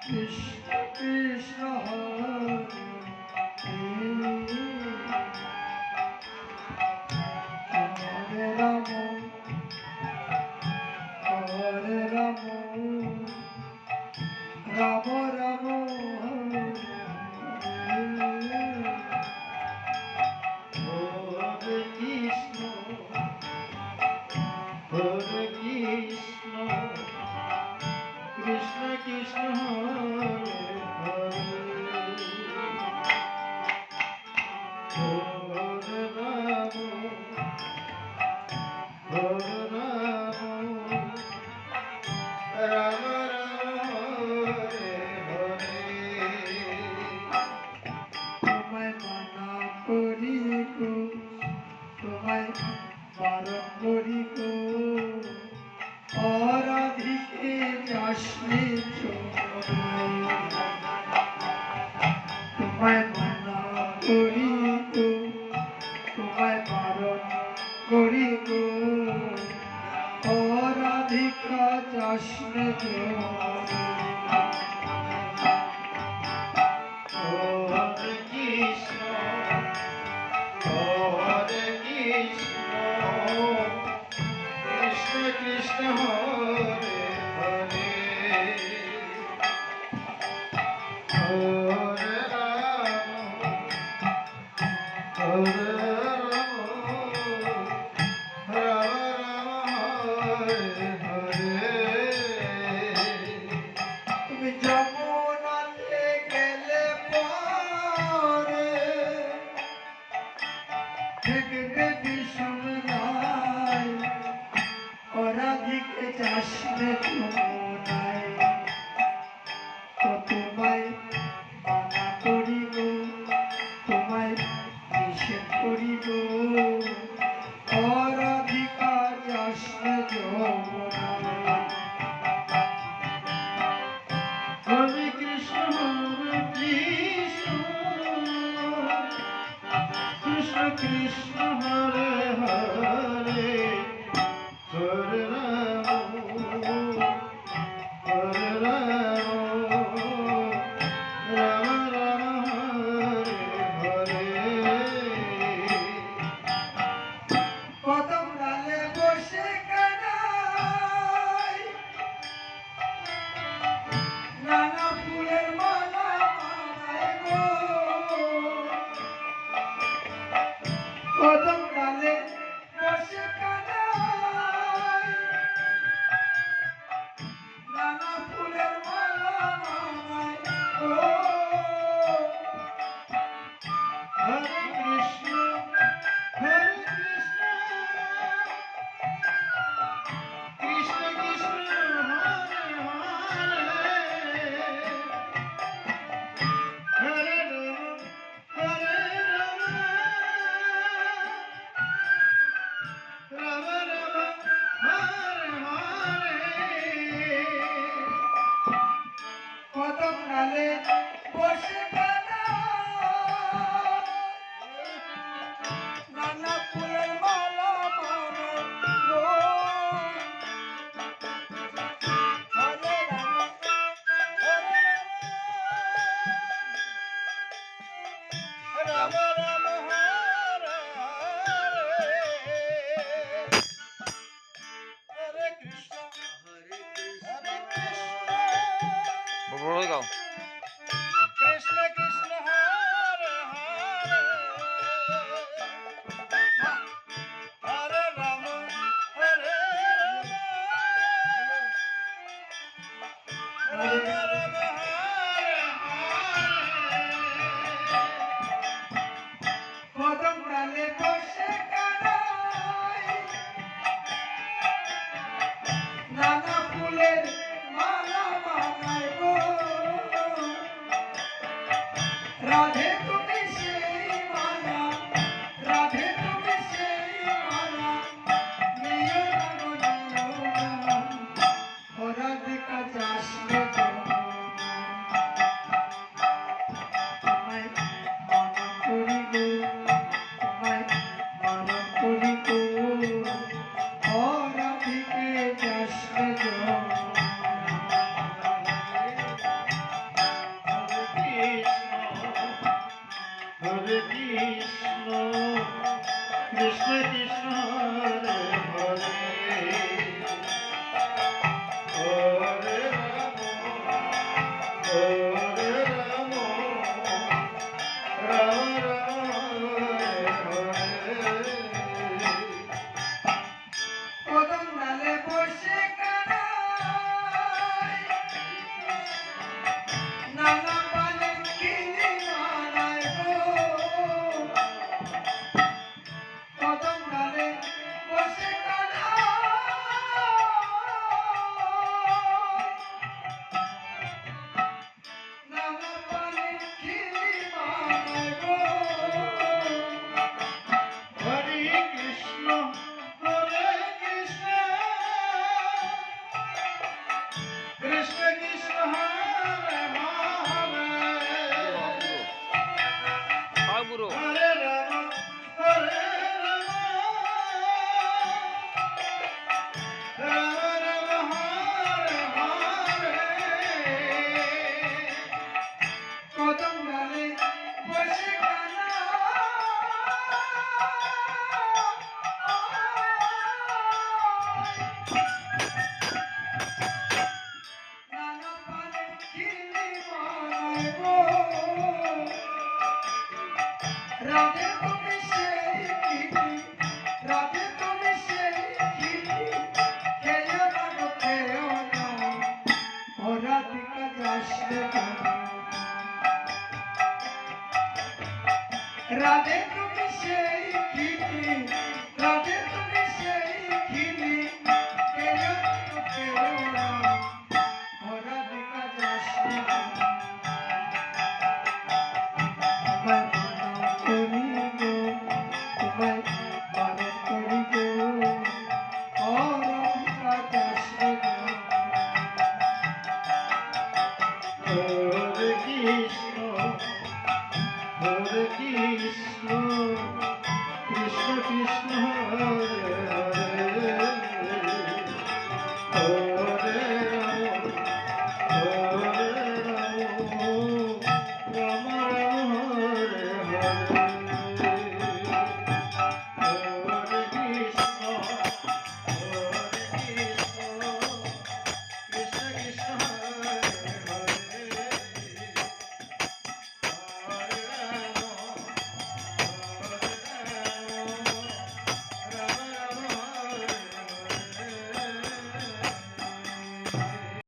কৃষ্ণ কৃষ্ণ হরে রাম হরে রাম রাম রাম হরে কৃষ্ণ হরে কৃষ্ণ কৃষ্ণ কৃষ্ণ হরে হরে হরে রাম হরে রাম রাম রাম হরে হরে তোমায় মানা করি গো তোমায় বারণ করি গো অরাধিকে যাসনি তোমায় মানা করি গো তোমায় বারণ করি গো অরাধিকা যাসনি হরে কৃষ্ণ হরে কৃষ্ণ কৃষ্ণ কৃষ্ণ হরে হরে হরে রাম হরে রাম রাম রাম হরে হরে তুমি যমুনাতে গেলে পরে দেখবে বিষম নাই অরাধিকে যাসনে যমুনায় তো তোমায় মানা করিব তোমায় নিষেধ করিব অরাধিকা যাসনে যমুনায় হরে কৃষ্ণ কৃষ্ণ কৃষ্ণ হরে হরে হরে রাম হরে রাম রাম রাম হরে হরে কদম ডালে বসে কানাই নানা ফুলের মালা মানায় গো কদম ডালে বসে কানাই নানা ফুলের মালা মানায় গো হরে কৃষ্ণ হরে কৃষ্ণ কৃষ্ণ কৃষ্ণ হরে হরে হরে রাম রাম রাম হরে হরে কদম ডালে বসে নানা ফুলের মালা মানে গো হরে রাম হরে রাম রাম হরে হরে কৃষ্ণ হরে কৃষ্ণ বড় গাও কৃষ্ণ কৃষ্ণ হরে হরে হরে রাম হরে রাম রাম রাম হরে হরে কদম ডালে বসে কানাই নানা ফুলের মালা মানায় গো রাধে তুমি সেই মালা রাধে তুমি সেই মালা নিয়ে রাগো অরাধিকা যাসনে তোমায় মানা করি গো তোমায় মানা করি গো অরাধিকে যাসনে কৃষ্ণ কৃষ্ণ হরে হরে হরে রাম রাম হরে কদম ডালে বসে কানাই নানা পানে কিনি মানায় গো কদম ডালে বসে কানাই নানা পানে কিনি মানায় গো হরে কৃষ্ণ কৃষ্ণ কৃষ্ণ হরে হরে হয় বুড়ো হরে রাম হরে রাম রাম রাম হরে হরে কদম ডালে বসে নানা পানে কিনি মানায় গো রাধে তুমি সেই কিনি রাধে তুমি সেই কিনি খেলো না গো খেলো না ও রাধিকা যাসনে রাধে তুমি সেই কিনি রাধে তুমি সেই কিনি খেলো না গো খেলো না ও রাধিকা যাসনে তোমায় মানব করি গো তোমায় মানব করি গো ও রাধিকা যাসনে হরে কৃষ্ণ